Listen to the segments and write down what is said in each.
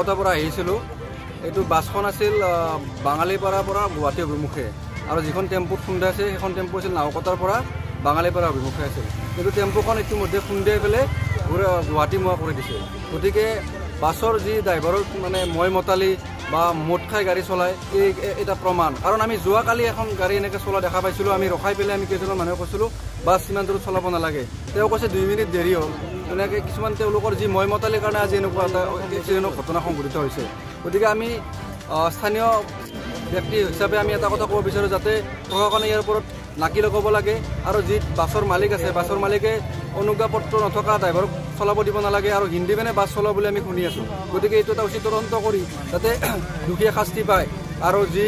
নাওকটাৰ পৰা আহিছিলোঁ। এইটো বাছখন আছিল বাঙালীপাৰাৰ পৰা গুৱাহাটী অভিমুখে আৰু যিখন টেম্পুত খুন্দাইছে সেইখন টেম্পু আছিল নাওকটাৰ পৰা বাঙালীপাৰা অভিমুখে আছিল। কিন্তু টেম্পুখন ইতিমধ্যে খুন্দাই পেলাই গুৱাহাটী মোৱা কৰি দিছে। গতিকে বাছৰ যি ড্ৰাইভাৰৰ মানে মই মতালি বা মদ খাই গাড়ী চলায় এই এটা প্ৰমাণ। কাৰণ আমি যোৱাকালি এখন গাড়ী এনেকৈ চলা দেখা পাইছিলোঁ। আমি ৰখাই পেলাই আমি কেইজনমান মানুহে কৈছিলোঁ বাছ ইমান দূৰত চলাব নালাগে। তেওঁ কৈছে 2 মিনিট দেৰি হ'ল। তেনেকৈ কিছুমান তেওঁলোকৰ যি মই মতালিৰ কাৰণে আজি এনেকুৱা এটা এক্সিডেণ্টৰ ঘটনা সংঘটিত হৈছে। গতিকে আমি স্থানীয় ব্যক্তি হিচাপে আমি এটা কথা ক'ব বিচাৰোঁ যাতে প্ৰশাসনে ইয়াৰ ওপৰত নাকি লগাব লাগে আৰু যি বাছৰ মালিক আছে বাছৰ মালিকে অনুজ্ঞাপত্ৰ নথকা ড্ৰাইভাৰক চলাব দিব নালাগে আৰু হিন্দী মানে বাছ চলাব বুলি আমি শুনি আছোঁ। গতিকে এইটো এটা উচিত তদন্ত কৰি যাতে দুখীয়া শাস্তি পায় আৰু যি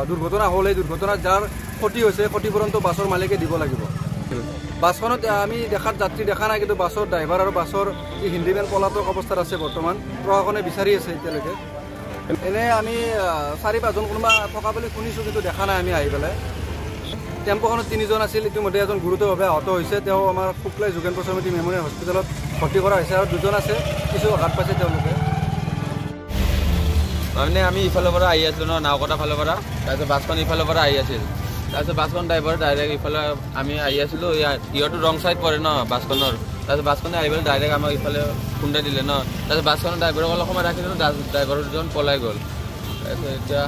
দুৰ্ঘটনা হ'ল এই দুৰ্ঘটনাত যাৰ ক্ষতি হৈছে ক্ষতিপূৰণটো বাছৰ মালিকে দিব লাগিব। বাছখনত আমি দেখাত যাত্ৰী দেখা নাই, কিন্তু বাছৰ ড্ৰাইভাৰ আৰু বাছৰ যি হিন্দীমেন পলাতক অৱস্থাত আছে বৰ্তমান। প্ৰশাসনে বিচাৰি আছে এতিয়ালৈকে। এনে আমি 4-5জন কোনোবা থকা বুলি শুনিছোঁ, কিন্তু দেখা নাই আমি আহি পেলাই। টেম্পুখনত 3জন আছিল। ইতিমধ্যে এজন গুৰুতৰভাৱে আহত হৈছে। তেওঁ আমাৰ শুক্লাই যোগেন প্ৰসামী মেমৰিয়েল হস্পিটেলত ভৰ্তি কৰা হৈছে আৰু 2জন আছে, কিছু আঘাত পাইছে তেওঁলোকে। মানে আমি ইফালৰ পৰা আহি আছিলোঁ ন, নাওকটা ফালৰ পৰা। তাৰপিছত বাছখন ইফালৰ পৰা আহি আছিল। তাৰপিছত বাছখন ড্ৰাইভাৰ ডাইৰেক্ট ইফালে আমি আহি আছিলোঁ। ইহঁতো ৰং চাইড পৰে ন বাছখনৰ। তাৰপিছত বাছখনে আহি পেলাই ডাইৰেক্ট আমাক ইফালে খুন্দাই দিলে ন। তাৰপিছত বাছখনৰ ড্ৰাইভাৰক অলপ সময় ৰাখিলোঁ, ড্ৰাইভাৰজন পলাই গ'ল। তাৰপিছত এতিয়া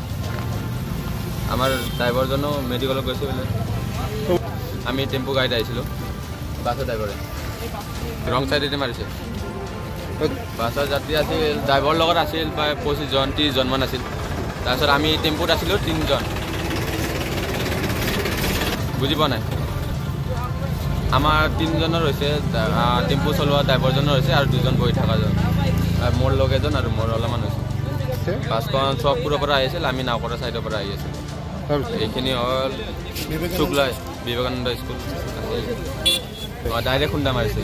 আমাৰ ড্ৰাইভাৰজনো মেডিকেলত গৈছে বোলে। আমি টেম্পু গাড়ীত আহিছিলোঁ, বাছৰ ড্ৰাইভাৰে ৰং চাইডেদি মাৰিছে। বাছৰ যাত্ৰী আছিল, ড্ৰাইভাৰৰ লগত আছিল প্ৰায় 25জন 30জনমান আছিল। তাৰপিছত আমি টেম্পুত আছিলোঁ 3জন। বুজি পোৱা নাই। আমাৰ 3জনৰ হৈছে, টেম্পু চলোৱা ড্ৰাইভাৰজনৰ হৈছে আৰু 2জন বহি থকাজন, মোৰ লগ এজন আৰু মোৰ অলপমান হৈছে। বাছখন চকপুৰৰ পৰা আহিছিল, আমি নাওকটা ছাইডৰ পৰা আহি আছিলোঁ। এইখিনি হ'ল শুক্লাই বিবেকানন্দ স্কুল। ডাইৰেক্ট খুন্দা মাৰিছে।